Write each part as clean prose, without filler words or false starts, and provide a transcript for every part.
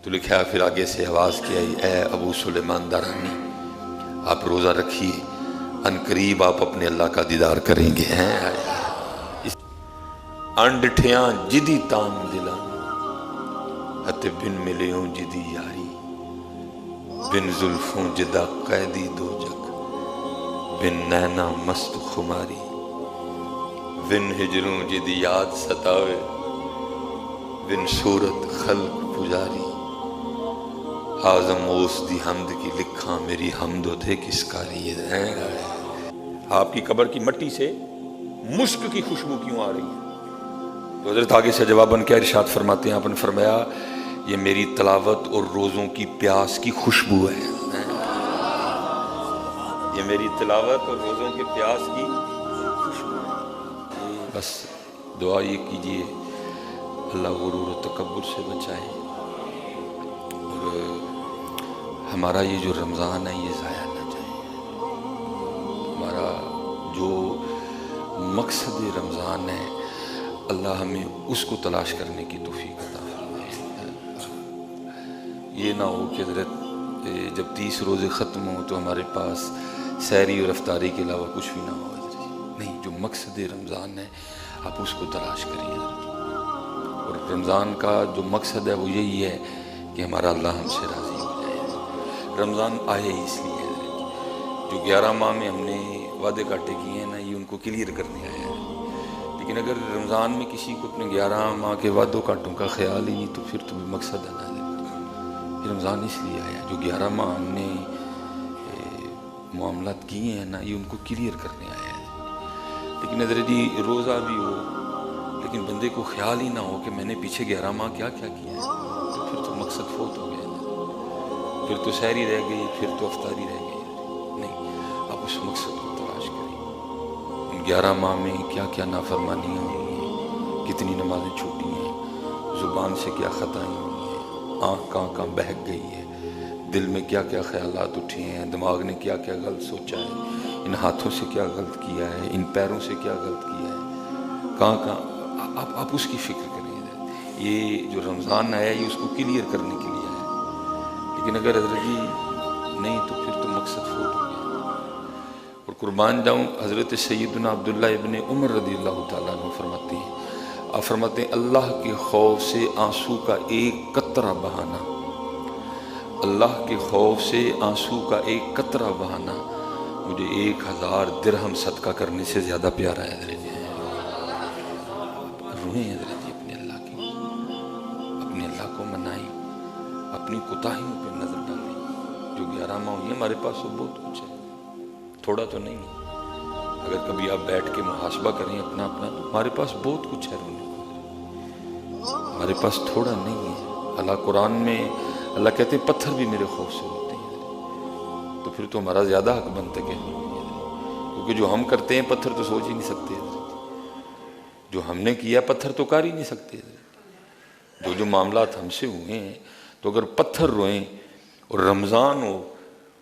تو لکھا ہے پھر آگے سے آواز کی آئی، اے ابو سلیمان دارانی آپ روزہ رکھیے، ان قریب آپ اپنے اللہ کا دیدار کریں گے۔ انڈٹھیاں جدی تان دلان ہتے بن ملیوں جدی یاری، بن زلفوں جدا قیدی دو جگ، بن نینا مست خماری، بن ہجروں جدی یاد ستاوے، بن صورت خلق پجاری، آزم اوس دی حمد کی لکھاں میری حمد و تھے کس کاری ہے۔ آپ کی قبر کی مٹی سے مشک کی خوشبو کیوں آ رہی ہے؟ تو حضرت آگے سے جواباً کیا ارشاد فرماتے ہیں؟ آپ نے فرمایا یہ میری تلاوت اور روزوں کی پیاس کی خوشبو ہے۔ یہ میری تلاوت اور روزوں کے پیاس کی خوشبو ہے۔ بس دعا یہ کیجئے اللہ غرور و تکبر سے بچائے، اور ہمارا یہ جو رمضان ہے یہ ضائع نہ جائے۔ ہمارا جو مقصد رمضان ہے اللہ ہمیں اس کو تلاش کرنے کی توفیق عطا فرمائے۔ یہ نہ ہو کہ حضرت جب 30 روزے ختم ہوں تو ہمارے پاس سحری اور افطاری کے علاوہ کچھ بھی نہ ہو۔ نہیں، جو مقصد رمضان ہے آپ اس کو تلاش کریے، اور رمضان کا جو مقصد ہے وہ یہی ہے کہ ہمارا اللہ ہم سے راضی ہو جائے۔ رمضان آئے اس لیے جو 11 ماہ میں ہم نے وعدے کاٹے کیے ہیں نا، یہ ان کو کلیئر کرنے آیا ہے۔ لیکن اگر رمضان میں کسی کو اپنے 11 ماہ کے وعدوں کاٹوں کا خیال ہی نہیں تو پھر تو مقصد ہے نا۔ یہ رمضان اس لیے آیا جو 11 ماہ ہم نے معاملات کیے ہیں نا، یہ ان کو کلیئر کرنے آیا ہے۔ لیکن حضرت جی روزہ بھی ہو لیکن بندے کو خیال ہی نہ ہو کہ میں نے پیچھے 11 ماہ کیا کیا کیا ہے، تو پھر تو مقصد فوت ہو گیا نا، پھر تو سحری رہ گئی، پھر تو افطاری رہ گئی۔ نہیں، آپ اس مقصد کو تلاش کریں۔ ان 11 ماہ میں کیا کیا نافرمانیاں ہوئی ہیں، کتنی نمازیں چھوٹی ہیں، زبان سے کیا خطائیں ہوئی ہیں، آنکھ کہاں بہک گئی ہے، دل میں کیا کیا خیالات اٹھے ہیں، دماغ نے کیا کیا غلط سوچا ہے، ان ہاتھوں سے کیا غلط کیا ہے، ان پیروں سے کیا غلط کیا ہے، کہاں آپ اس کی فکر کریں۔ یہ جو رمضان آیا یہ اس کو کلیئر کرنے کے لیے آیا۔ لیکن اگر حضرت جی نہیں تو پھر تو مقصد فوت ہو گیا۔ اور قربان جاؤں حضرت سیدنا عبداللہ ابن عمر رضی اللہ تعالیٰ عنہ فرماتے ہیں، آپ فرماتے ہیں اللہ کے خوف سے آنسو کا ایک قطرہ بہانا، اللہ کے خوف سے آنسو کا ایک قطرہ بہانا مجھے 1000 درہم صدقہ کرنے سے زیادہ پیارا ہے۔ حضرت جی روئیں، حضرت جی اپنے اللہ کی، اپنے اللہ کو منائیں، اپنی کوتاہیوں پہ نظر ڈالیں۔ جو 11 ماہ ہوئی ہیں ہمارے پاس تو بہت کچھ ہے، تھوڑا تو نہیں ہے۔ اگر کبھی آپ بیٹھ کے محاسبہ کریں اپنا تو ہمارے پاس بہت کچھ ہے رونے کو، ہمارے پاس تھوڑا نہیں ہے۔ اللہ قرآن میں اللہ کہتے ہیں پتھر بھی میرے خوف سے ہوتے ہیں، تو پھر تو ہمارا زیادہ حق بنتا ہے، کیونکہ جو ہم کرتے ہیں پتھر تو سوچ ہی نہیں سکتے، جو ہم نے کیا پتھر تو کر ہی نہیں سکتے۔ جو معاملات ہم سے ہوئے ہیں تو اگر پتھر روئیں اور رمضان ہو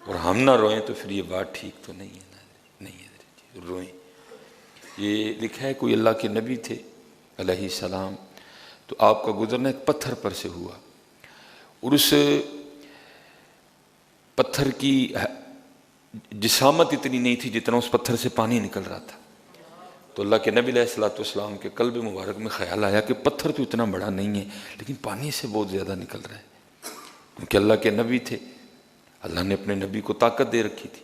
اور ہم نہ روئیں تو پھر یہ بات ٹھیک تو نہیں ہے نا۔ نہیں ہے روئیں۔ یہ لکھا ہے کوئی اللہ کے نبی تھے علیہ السلام، تو آپ کا گزرنا ایک پتھر پر سے ہوا، اور اس پتھر کی جسامت اتنی نہیں تھی جتنا اس پتھر سے پانی نکل رہا تھا۔ تو اللہ کے نبی علیہ السلام کے قلب مبارک میں خیال آیا کہ پتھر تو اتنا بڑا نہیں ہے لیکن پانی سے بہت زیادہ نکل رہا ہے، کیونکہ اللہ کے نبی تھے، اللہ نے اپنے نبی کو طاقت دے رکھی تھی۔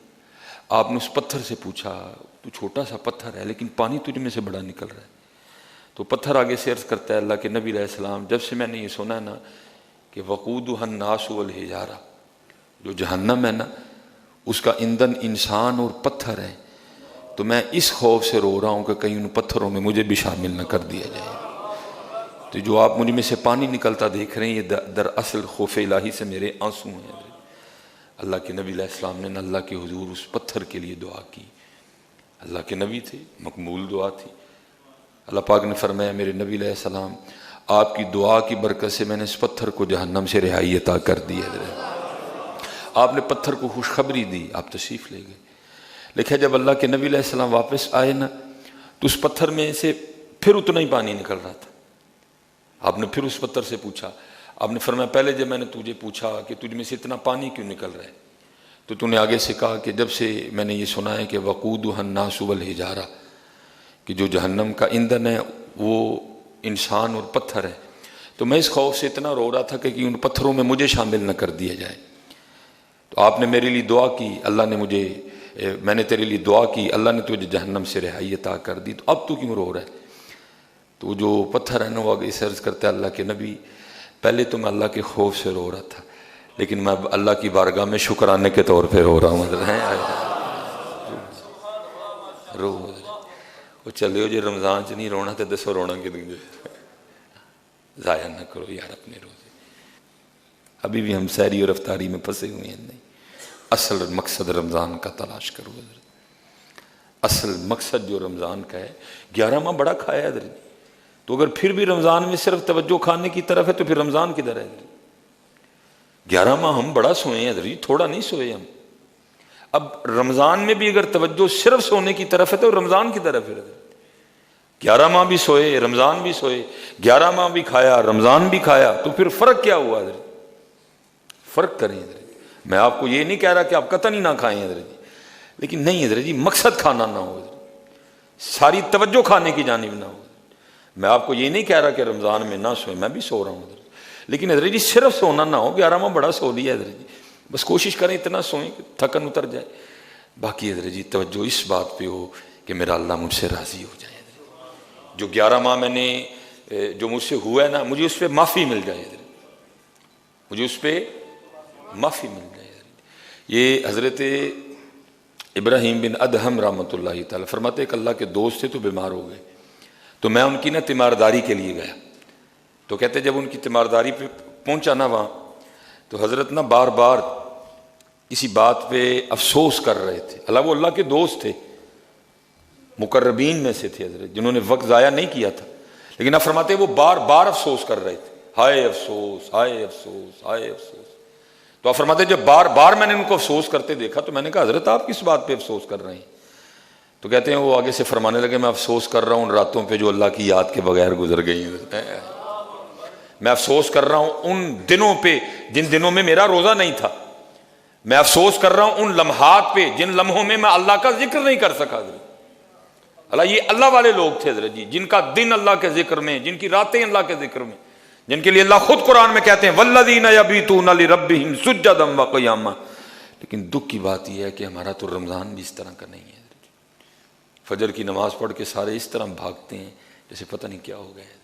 آپ نے اس پتھر سے پوچھا تو چھوٹا سا پتھر ہے لیکن پانی تجھ میں سے بڑا نکل رہا ہے۔ تو پتھر آگے سے عرض کرتا ہے اللہ کے نبی علیہ السلام جب سے میں نے یہ سنا نا کہ وقودها الناس والحجارہ، جو جہنم ہے نا اس کا ایندھن انسان اور پتھر ہے، تو میں اس خوف سے رو رہا ہوں کہ کہیں ان پتھروں میں مجھے بھی شامل نہ کر دیا جائے۔ تو جو آپ مجھ میں سے پانی نکلتا دیکھ رہے ہیں یہ دراصل خوف الہی سے میرے آنسو ہیں۔ اللہ کے نبی علیہ السلام نے اللہ کے حضور اس پتھر کے لیے دعا کی۔ اللہ کے نبی تھے، مقبول دعا تھی۔ اللہ پاک نے فرمایا میرے نبی علیہ السلام آپ کی دعا کی برکت سے میں نے اس پتھر کو جہنم سے رہائی عطا کر دی ہے۔ آپ نے پتھر کو خوشخبری دی، آپ تشریف لے گئے۔ لیکن جب اللہ کے نبی علیہ السلام واپس آئے نا تو اس پتھر میں سے پھر اتنا ہی پانی نکل رہا تھا۔ آپ نے پھر اس پتھر سے پوچھا آپ نے فرمایا پہلے جب میں نے تجھے پوچھا کہ تجھ میں سے اتنا پانی کیوں نکل رہا ہے تو تو نے آگے سے کہا کہ جب سے میں نے یہ سنا ہے کہ وقودها الناس والحجارہ کہ جو جہنم کا ایندھن ہے وہ انسان اور پتھر ہے، تو میں اس خوف سے اتنا رو رہا تھا کہ ان پتھروں میں مجھے شامل نہ کر دیا جائے۔ تو آپ نے میرے لیے دعا کی، میں نے تیرے لیے دعا کی، اللہ نے تجھے جہنم سے رہائی عطا کر دی، تو اب تو کیوں رو رہا ہے؟ تو جو پتھر ہے نا وہ آگے سے عرض کرتا ہے اللہ کے نبی پہلے تو میں اللہ کے خوف سے رو رہا تھا، لیکن میں اب اللہ کی بارگاہ میں شکرانے کے طور پہ رو رہا ہوں۔ رو وہ چلے ہو جی رمضان چ نہیں رونا تو دسو رونا کہ ضائع نہ کرو یار اپنے روزے، ابھی بھی ہم سحری اور افطاری میں پھنسے ہوئے ہیں۔ نہیں، اصل مقصد رمضان کا تلاش کرو حضرت، اصل مقصد جو رمضان کا ہے۔ 11 ماہ بڑا کھایا ہے حضرت، تو اگر پھر بھی رمضان میں صرف توجہ کھانے کی طرف ہے تو پھر رمضان کدھر ہے؟ 11 ماہ ہم بڑا سوئے ہیں حضرت، تھوڑا نہیں سوئے ہم۔ اب رمضان میں بھی اگر توجہ صرف سونے کی طرف ہے تو رمضان کی طرف ہے۔ 11 ماہ بھی سوئے، رمضان بھی سوئے، 11 ماہ بھی کھایا، رمضان بھی کھایا، تو پھر فرق کیا ہوا حضرت؟ فرق کریں حضرت۔ میں آپ کو یہ نہیں کہہ رہا کہ آپ قطعاً ہی نہ کھائیں حضرت، لیکن نہیں حضرت جی مقصد کھانا نہ ہو حضرت، ساری توجہ کھانے کی جانب نہ ہو۔ میں آپ کو یہ نہیں کہہ رہا کہ رمضان میں نہ سوئیں، میں بھی سو رہا ہوں حضرت، لیکن حضرت جی صرف سونا نہ ہو۔ 11 ماہ بڑا سو لیا حضرت جی، بس کوشش کریں اتنا سوئیں کہ تھکن اتر جائے، باقی حضرت جی توجہ اس بات پہ ہو کہ میرا اللہ مجھ سے راضی ہو جائے۔ جو 11 ماہ میں نے جو مجھ سے ہوا ہے نا، مجھے اس پہ معافی مل جائے حضرت، مجھے اس پہ معافی مل جائے حضرت۔ یہ حضرت ابراہیم بن ادہم رحمۃ اللہ تعالی فرماتے ایک اللہ کے دوست تھے تو بیمار ہو گئے، تو میں ان کی نا تیمارداری کے لیے گیا، تو کہتے جب ان کی تیمارداری پہ پہنچا نا وہاں تو حضرت نا بار بار اسی بات پہ افسوس کر رہے تھے، اللہ وہ اللہ کے دوست تھے، مقربین میں سے تھے حضرت، جنہوں نے وقت ضائع نہیں کیا تھا، لیکن اب فرماتے وہ بار بار افسوس کر رہے تھے، ہائے افسوس ہائے افسوس ہائے افسوس۔ تو آپ فرماتے جب بار بار میں نے ان کو افسوس کرتے دیکھا تو میں نے کہا حضرت آپ کس بات پہ افسوس کر رہے ہیں؟ تو کہتے ہیں وہ آگے سے فرمانے لگے میں افسوس کر رہا ہوں ان راتوں پہ جو اللہ کی یاد کے بغیر گزر گئی ہیں، میں افسوس کر رہا ہوں ان دنوں پہ جن دنوں میں میرا روزہ نہیں تھا، میں افسوس کر رہا ہوں ان لمحات پہ جن لمحوں میں میں اللہ کا ذکر نہیں کر سکا حضرت۔ اللہ یہ اللہ والے لوگ تھے حضرت جی، جن کا دن اللہ کے ذکر میں، جن کی راتیں اللہ کے ذکر میں، جن کے لیے اللہ خود قرآن میں کہتے ہیں والذین یبیتون لربہم سجدا وقیاما۔ لیکن دکھ کی بات یہ ہے کہ ہمارا تو رمضان بھی اس طرح کا نہیں ہے، فجر کی نماز پڑھ کے سارے اس طرح بھاگتے ہیں جیسے پتہ نہیں کیا ہو گیا ہے۔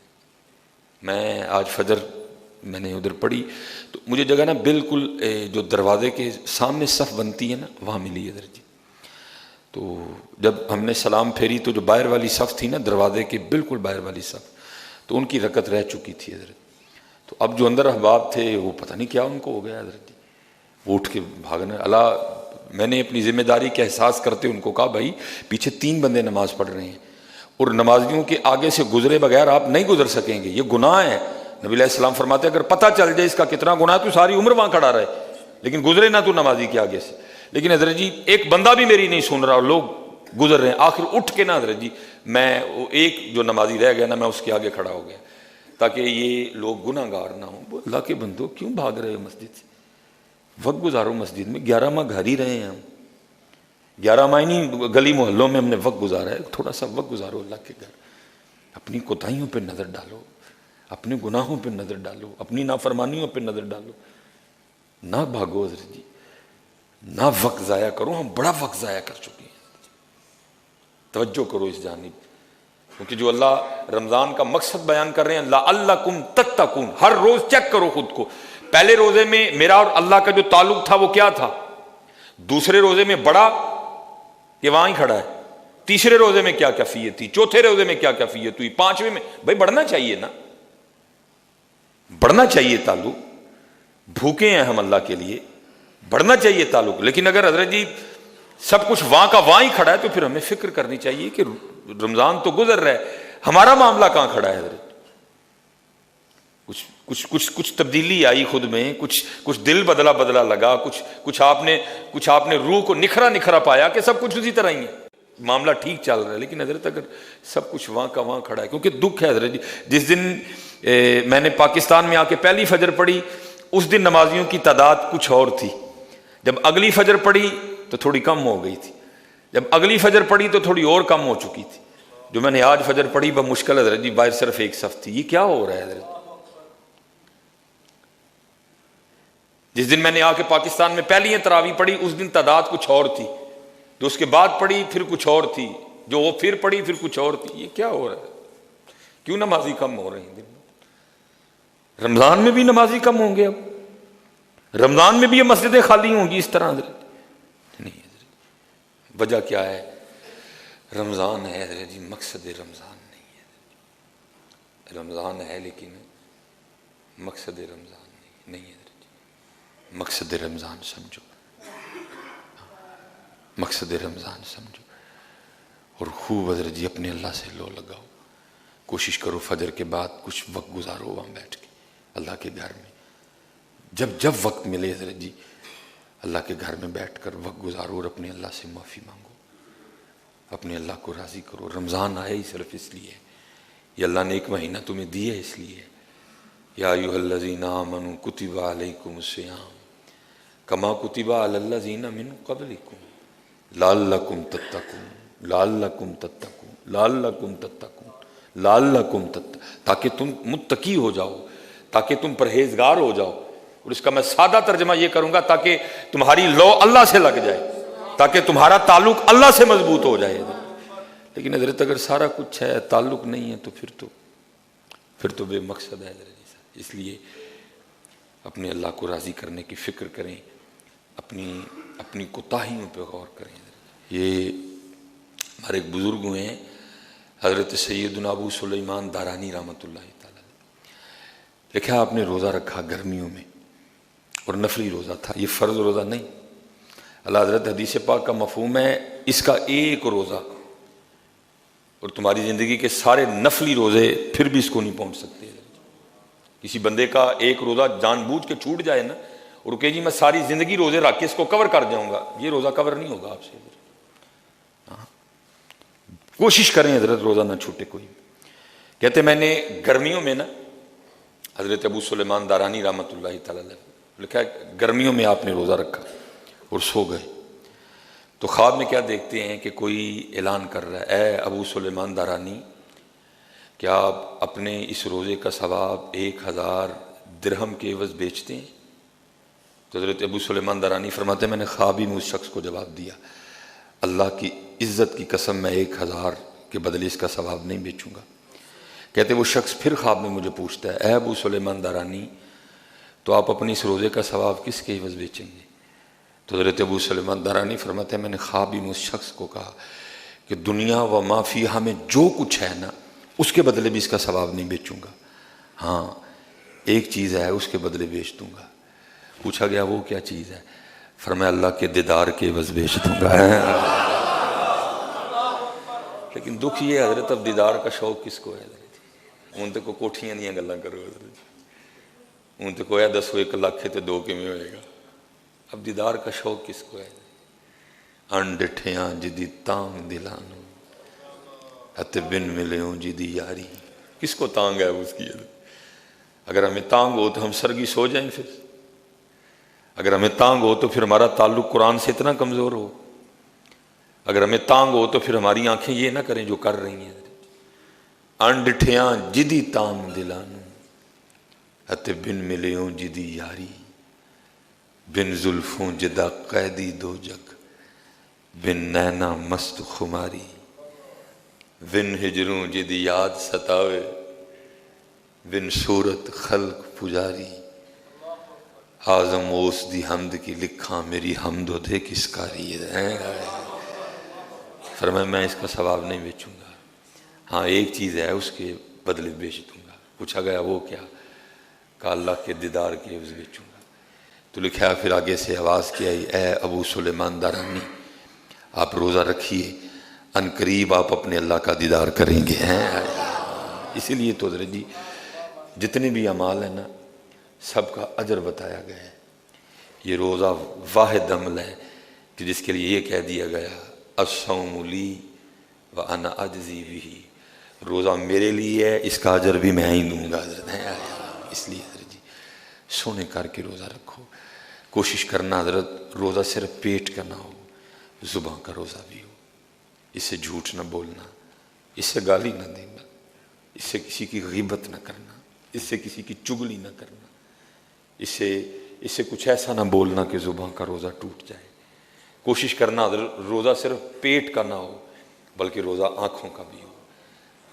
میں آج فجر میں نے ادھر پڑھی تو مجھے جگہ نا بالکل جو دروازے کے سامنے صف بنتی ہے نا وہاں ملی ہے حضرت جی، تو جب ہم نے سلام پھیری تو جو باہر والی صف تھی نا دروازے کے بالکل باہر والی صف، تو ان کی رکعت رہ چکی تھی حضرت، تو اب جو اندر احباب تھے وہ پتہ نہیں کیا ان کو ہو گیا حضرت جی، وہ اٹھ کے بھاگنے اللہ، میں نے اپنی ذمہ داری کا احساس کرتے ان کو کہا بھائی پیچھے 3 بندے نماز پڑھ رہے ہیں اور نمازیوں کے آگے سے گزرے بغیر آپ نہیں گزر سکیں گے، یہ گناہ ہے۔ نبی علیہ السلام فرماتے اگر پتہ چل جائے اس کا کتنا گناہ تو ساری عمر وہاں کھڑا رہے، لیکن گزرے نہ تو نمازی کے آگے سے۔ لیکن حضرت جی ایک بندہ بھی میری نہیں سن رہا اور لوگ گزر رہے ہیں، آخر اٹھ کے نا حضرت جی میں ایک جو نمازی رہ گیا نا میں اس کے آگے کھڑا ہو گیا تاکہ یہ لوگ گناہ گار نہ ہوں۔ اللہ کے بندو کیوں بھاگ رہے ہو مسجد سے؟ وقت گزارو مسجد میں، 11 ماہ گھر ہی رہے ہیں ہم، 11 ماہ نہیں گلی محلوں میں ہم نے وقت گزارا ہے، تھوڑا سا وقت گزارو اللہ کے گھر، اپنی کوتاہیوں پہ نظر ڈالو، اپنے گناہوں پہ نظر ڈالو، اپنی نافرمانیوں پہ نظر ڈالو، نہ بھاگو حضرت جی، نہ وقت ضائع کرو، ہم بڑا وقت ضائع کر چکے ہیں، توجہ کرو اس جانب، کیونکہ جو اللہ رمضان کا مقصد بیان کر رہے ہیں لعلکم تتقون، ہر روز چیک کرو خود کو، پہلے روزے میں میرا اور اللہ کا جو تعلق تھا وہ کیا تھا، دوسرے روزے میں بڑا کہ وہاں ہی کھڑا ہے، تیسرے روزے میں کیا کیفیت تھی، چوتھے روزے میں کیا کیفیت ہوئی، 5ویں میں، بھائی بڑھنا چاہیے نا، بڑھنا چاہیے تعلق، بھوکے ہیں ہم اللہ کے لیے، بڑھنا چاہیے تعلق، لیکن اگر حضرت جی سب کچھ وہاں کا وہاں ہی کھڑا ہے تو پھر ہمیں فکر کرنی چاہیے کہ رمضان تو گزر رہا ہے، ہمارا معاملہ کہاں کھڑا ہے حضرت، کچھ تبدیلی آئی خود میں، کچھ دل بدلا لگا، کچھ آپ نے روح کو نکھرا پایا کہ سب کچھ اسی طرح ہی ہے، معاملہ ٹھیک چل رہا ہے، لیکن حضرت اگر سب کچھ وہاں کا وہاں کھڑا ہے، کیونکہ دکھ ہے حضرت جی، جس دن میں نے پاکستان میں آ کے پہلی فجر پڑھی، اس دن نمازیوں کی تعداد کچھ اور تھی، جب اگلی فجر پڑھی تو تھوڑی کم ہو گئی تھی، جب اگلی فجر پڑھی تو تھوڑی اور کم ہو چکی تھی، جو میں نے آج فجر پڑھی بمشکل حضرت جی باہر صرف ایک صف تھی۔ یہ کیا ہو رہا ہے حضرت؟ جس دن میں نے آ کے پاکستان میں پہلی تراویح پڑھی اس دن تعداد کچھ اور تھی، جو اس کے بعد پڑھی پھر کچھ اور تھی، جو وہ پھر پڑھی پھر کچھ اور تھی۔ یہ کیا ہو رہا ہے؟ کیوں نمازی کم ہو رہے ہیں دن میں؟ رمضان میں بھی نمازی کم ہوں گے؟ اب رمضان میں بھی یہ مسجدیں خالی ہوں گی اس طرح حضرت؟ نہیں حضرت، وجہ کیا ہے؟ رمضان ہے حضرت جی، مقصد رمضان نہیں ہے۔ رمضان ہے لیکن مقصد رمضان نہیں ہے حضرت جی۔ مقصد رمضان سمجھو، مقصد رمضان سمجھو، اور خوب حضرت جی اپنے اللہ سے لو لگاؤ، کوشش کرو فجر کے بعد کچھ وقت گزارو وہاں بیٹھ کے اللہ کے گھر میں، جب وقت ملے حضرت جی اللہ کے گھر میں بیٹھ کر وقت گزارو اور اپنے اللہ سے معافی مانگو، اپنے اللہ کو راضی کرو۔ رمضان آیا ہی صرف اس لیے، یہ اللہ نے ایک مہینہ تمہیں دیا اس لیے، یا ایھا الذین آمنوا کتب علیکم الصیام کما کتب علی الذین من قبلکم لعلکم تتقون لعلکم تتقون لعلکم تتقون لعلکم تتقون، تاکہ تم متقی ہو جاؤ، تاکہ تم پرہیزگار ہو جاؤ۔ اور اس کا میں سادہ ترجمہ یہ کروں گا، تاکہ تمہاری لو اللہ سے لگ جائے، تاکہ تمہارا تعلق اللہ سے مضبوط ہو جائے۔ لیکن حضرت اگر سارا کچھ ہے تعلق نہیں ہے تو پھر تو بے مقصد ہے حضرت۔ اس لیے اپنے اللہ کو راضی کرنے کی فکر کریں، اپنی کوتاہیوں پہ غور کریں۔ یہ ہمارے ایک بزرگ ہوئے ہیں حضرت سیدنا ابو سلیمان دارانی رحمۃ اللہ تعالی، لکھا آپ نے روزہ رکھا گرمیوں میں اور نفلی روزہ تھا، یہ فرض روزہ نہیں۔ اللہ حضرت حدیث پاک کا مفہوم ہے اس کا ایک روزہ، اور تمہاری زندگی کے سارے نفلی روزے پھر بھی اس کو نہیں پہنچ سکتے۔ کسی بندے کا ایک روزہ جان بوجھ کے چھوٹ جائے نا اور کہ جی میں ساری زندگی روزے رکھ کے اس کو کور کر جاؤں گا، یہ روزہ کور نہیں ہوگا آپ سے۔ کوشش کریں حضرت روزہ نہ چھوٹے کوئی۔ کہتے میں نے گرمیوں میں نا، حضرت ابو سلیمان دارانی رحمۃ اللہ تعالی لکھا ہے گرمیوں میں آپ نے روزہ رکھا اور سو گئے، تو خواب میں کیا دیکھتے ہیں کہ کوئی اعلان کر رہا ہے، اے ابو سلیمان دارانی کیا آپ اپنے اس روزے کا ثواب 1000 درہم کے عوض بیچتے ہیں؟ تو حضرت ابو سلیمان دارانی فرماتے ہیں میں نے خواب ہی میں اس شخص کو جواب دیا، اللہ کی عزت کی قسم میں 1000 کے بدلے اس کا ثواب نہیں بیچوں گا۔ کہتے وہ شخص پھر خواب میں مجھے پوچھتا ہے، اے ابو سلیمان دارانی تو آپ اپنی اس روزے کا ثواب کس کے عوض بیچیں گے؟ تو حضرت ابو سلیمان دارانی فرماتے ہیں میں نے خواب ہی میں اس شخص کو کہا کہ دنیا و ما فیہا میں جو کچھ ہے نا اس کے بدلے بھی اس کا ثواب نہیں بیچوں گا، ہاں ایک چیز ہے اس کے بدلے بیچ دوں گا۔ پوچھا گیا وہ کیا چیز ہے؟ فرمایا اللہ کے دیدار کے عوض بیچ دوں گا۔ لیکن دکھ یہ حضرت اب دیدار کا شوق کس کو ہے حضرت؟ ان تے کو کوٹھیاں دیاں گلاں کرو حضرت، ان تے کو 10 لاکھ تے 2 کیویں ہوئے گا؟ اب دیدار کا شوق کس کو ہے؟ انڈٹھیاں جدی تانگ دلانو اتے بن ملیوں جدی یاری، کس کو تانگ ہے اس کی؟ اگر ہمیں تانگ ہو تو ہم سرگی سو جائیں، پھر اگر ہمیں تانگ ہو تو پھر ہمارا تعلق قرآن سے اتنا کمزور ہو، اگر ہمیں تانگ ہو تو پھر ہماری آنکھیں یہ نہ کریں جو کر رہی ہیں۔ انڈٹھیاں جدی تانگ دلانو اتے بن ملیوں جدی یاری، بن زلفوں جدا قیدی دو جگ، بن نینا مست خماری، بن ہجروں جدی یاد ستاوے، بن صورت خلق پجاری، آزم اوس دی حمد کی لکھاں میری حمد و دے کس کاری ہے۔ فرمایا میں اس کا ثواب نہیں بیچوں گا، ہاں ایک چیز ہے اس کے بدلے بیچ دوں گا۔ پوچھا گیا وہ کیا؟ کہا اللہ کے دیدار کے عوض بیچوں گا۔ تو لکھا پھر آگے سے آواز کی آئی، اے ابو سلیمان دارانی آپ روزہ رکھیے، ان قریب آپ اپنے اللہ کا دیدار کریں گے۔ اسی لیے تو حضرت جی جتنے بھی اعمال ہیں نا سب کا اجر بتایا گیا ہے۔ یہ روزہ واحد عمل ہے کہ جس کے لیے یہ کہہ دیا گیا الصوم لی وانا اجزی بہ، روزہ میرے لیے ہے، اس کا اجر بھی میں ہی دوں گا حضرت، اس لیے حضرت جی سونے کر کے روزہ رکھو. کوشش کرنا حضرت روزہ صرف پیٹ کا نہ ہو، زبان کا روزہ بھی ہو. اس سے جھوٹ نہ بولنا، اس سے گالی نہ دینا، اس سے کسی کی غیبت نہ کرنا، اس سے کسی کی چگلی نہ کرنا، اس سے کچھ ایسا نہ بولنا کہ زبان کا روزہ ٹوٹ جائے. کوشش کرنا حضرت روزہ صرف پیٹ کا نہ ہو بلکہ روزہ آنکھوں کا بھی ہو.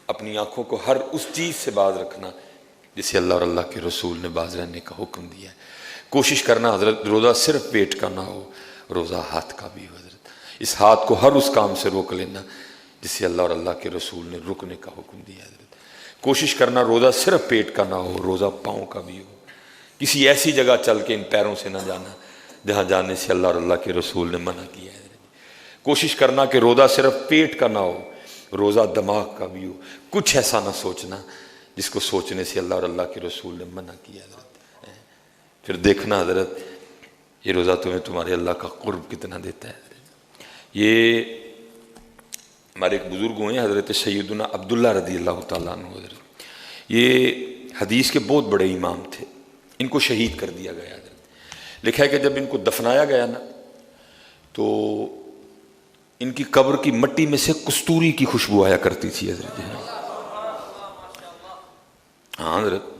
اپنی آنکھوں کو ہر اس چیز سے باز رکھنا جسے اللہ اور اللہ کے رسول نے باز رہنے کا حکم دیا ہے. کوشش کرنا حضرت روزہ صرف پیٹ کا نہ ہو، روزہ ہاتھ کا بھی ہو حضرت. اس ہاتھ کو ہر اس کام سے روک لینا جسے اللہ اور اللہ کے رسول نے رکنے کا حکم دیا ہے حضرت. کوشش کرنا روزہ صرف پیٹ کا نہ ہو، روزہ پاؤں کا بھی ہو. کسی ایسی جگہ چل کے ان پیروں سے نہ جانا جہاں جانے سے اللہ اور اللہ کے رسول نے منع کیا ہے. کوشش کرنا کہ روزہ صرف پیٹ کا نہ ہو، روزہ دماغ کا بھی ہو. کچھ ایسا نہ سوچنا جس کو سوچنے سے اللہ اور اللہ کے رسول نے منع کیا حضرت. پھر دیکھنا حضرت یہ روزہ تمہیں تمہارے اللہ کا قرب کتنا دیتا ہے حضرت. یہ ہمارے ایک بزرگ ہوئے ہیں حضرت سیدنا عبداللہ رضی اللہ تعالیٰ عنہ حضرت. یہ حدیث کے بہت بڑے امام تھے. ان کو شہید کر دیا گیا حضرت. لکھا ہے کہ جب ان کو دفنایا گیا نا تو ان کی قبر کی مٹی میں سے کستوری کی خوشبو آیا کرتی تھی حضرت. ہاں حضرت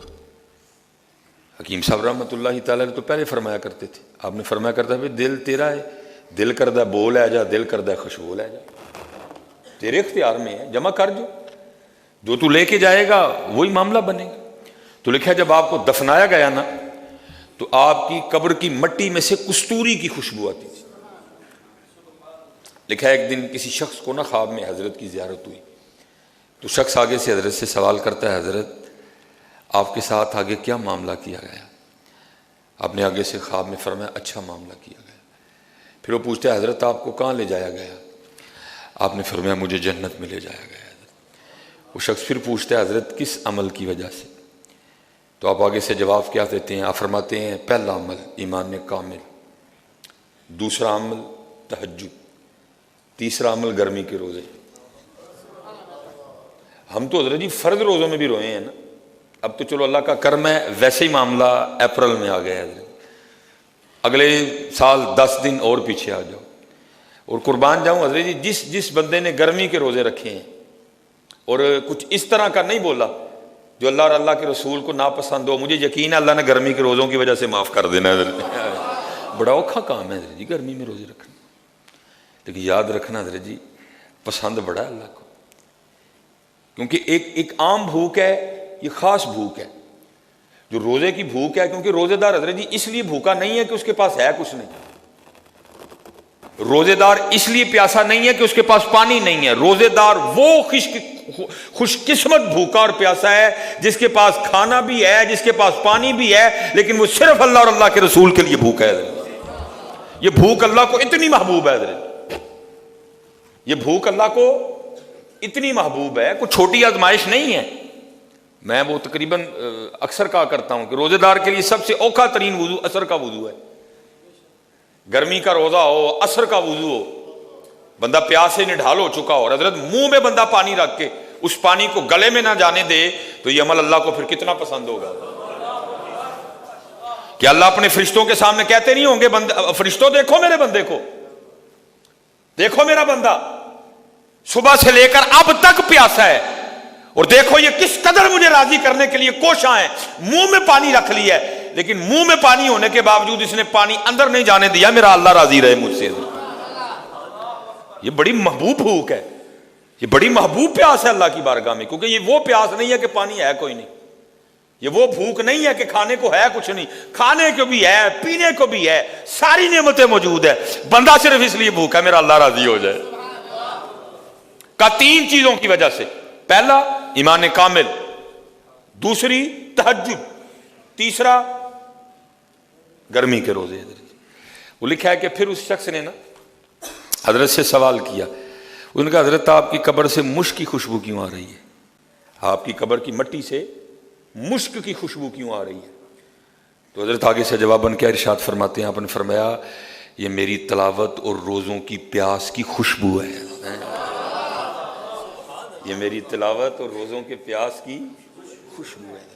حکیم صاحب رحمۃ اللہ تعالیٰ نے تو پہلے فرمایا کرتے تھے. آپ نے فرمایا کرتا ہے دل تیرا ہے، دل کردہ بول ہے جا، دل کردہ خوشبو لے جا. تیرے اختیار میں ہے، جمع کر جو تو لے کے جائے گا وہی معاملہ بنے گا. تو لکھا جب آپ کو دفنایا گیا نا تو آپ کی قبر کی مٹی میں سے کستوری کی خوشبو آتی تھی. لکھا ایک دن کسی شخص کو نا خواب میں حضرت کی زیارت ہوئی تو شخص آگے سے حضرت سے سوال کرتا ہے حضرت آپ کے ساتھ آگے کیا معاملہ کیا گیا؟ آپ نے آگے سے خواب میں فرمایا اچھا معاملہ کیا گیا. پھر وہ پوچھتا ہے حضرت آپ کو کہاں لے جایا گیا؟ آپ نے فرمایا مجھے جنت میں لے جایا گیا حضرت. وہ شخص پھر پوچھتا ہے حضرت کس عمل کی وجہ سے؟ تو آپ آگے سے جواب کیا دیتے ہیں؟ آپ فرماتے ہیں پہلا عمل ایمان کامل، دوسرا عمل تہجد، تیسرا عمل گرمی کے روزے. ہم تو حضرت جی فرض روزوں میں بھی روئے ہیں نا. اب تو چلو اللہ کا کرم ہے ویسے ہی معاملہ اپریل میں آ گیا حضرت. اگلے سال 10 دن اور پیچھے آ جاؤ. اور قربان جاؤں حضرت جی جس بندے نے گرمی کے روزے رکھے ہیں اور کچھ اس طرح کا نہیں بولا جو اللہ اور اللہ کے رسول کو ناپسند ہو، مجھے یقین ہے اللہ نے گرمی کے روزوں کی وجہ سے معاف کر دینا حضرت. بڑا اوکھا کام ہے حضرت جی گرمی میں روزے رکھنا. لیکن یاد رکھنا حضرت جی پسند بڑا ہے اللہ کو، کیونکہ ایک عام بھوک ہے، یہ خاص بھوک ہے جو روزے کی بھوک ہے. کیونکہ روزے دار حضرت جی اس لیے بھوکا نہیں ہے کہ اس کے پاس ہے کچھ نہیں. روزے دار اس لیے پیاسا نہیں ہے کہ اس کے پاس پانی نہیں ہے. روزے دار وہ خوش قسمت بھوکا اور پیاسا ہے جس کے پاس کھانا بھی ہے، جس کے پاس پانی بھی ہے، لیکن وہ صرف اللہ اور اللہ کے رسول کے لیے بھوکا ہے. یہ بھوک اللہ کو اتنی محبوب ہے حضرت، یہ بھوک اللہ کو اتنی محبوب ہے، کوئی چھوٹی آزمائش نہیں ہے. میں وہ تقریباً اکثر کہا کرتا ہوں کہ روزے دار کے لیے سب سے اوکھا ترین وضو عصر کا وضو ہے. گرمی کا روزہ ہو، عصر کا وضو ہو، بندہ پیاس سے نڈھال ہو چکا ہو، حضرت منہ میں بندہ پانی رکھ کے اس پانی کو گلے میں نہ جانے دے تو یہ عمل اللہ کو پھر کتنا پسند ہوگا. کہ اللہ اپنے فرشتوں کے سامنے کہتے نہیں ہوں گے فرشتوں دیکھو میرے بندے کو، دیکھو میرا بندہ صبح سے لے کر اب تک پیاسا ہے اور دیکھو یہ کس قدر مجھے راضی کرنے کے لیے کوشاں ہے. منہ میں پانی رکھ لیا ہے لیکن منہ میں پانی ہونے کے باوجود اس نے پانی اندر نہیں جانے دیا. میرا اللہ راضی رہے مجھ سے. یہ بڑی محبوب بھوک ہے، یہ بڑی محبوب پیاس ہے اللہ کی بارگاہ میں. کیونکہ یہ وہ پیاس نہیں ہے کہ پانی ہے کوئی نہیں، یہ وہ بھوک نہیں ہے کہ کھانے کو ہے کچھ نہیں. کھانے کو بھی ہے، پینے کو بھی ہے، ساری نعمتیں موجود ہے. بندہ صرف اس لیے بھوکا ہے میرا اللہ راضی ہو جائے. کا 3 چیزوں کی وجہ سے، پہلا ایمان کامل، دوسری تہجد، تیسرا گرمی کے روزے. وہ لکھا ہے کہ پھر اس شخص نے نا حضرت سے سوال کیا. انہوں نے کہا حضرت آپ کی قبر سے مشک کی خوشبو کیوں آ رہی ہے؟ آپ کی قبر کی مٹی سے مشک کی خوشبو کیوں آ رہی ہے؟ تو حضرت آگے سے جواباً کیا ارشاد فرماتے ہیں؟ آپ نے فرمایا یہ میری تلاوت اور روزوں کی پیاس کی خوشبو ہے. یہ میری تلاوت اور روزوں کے پیاس کی خوشبو ہے۔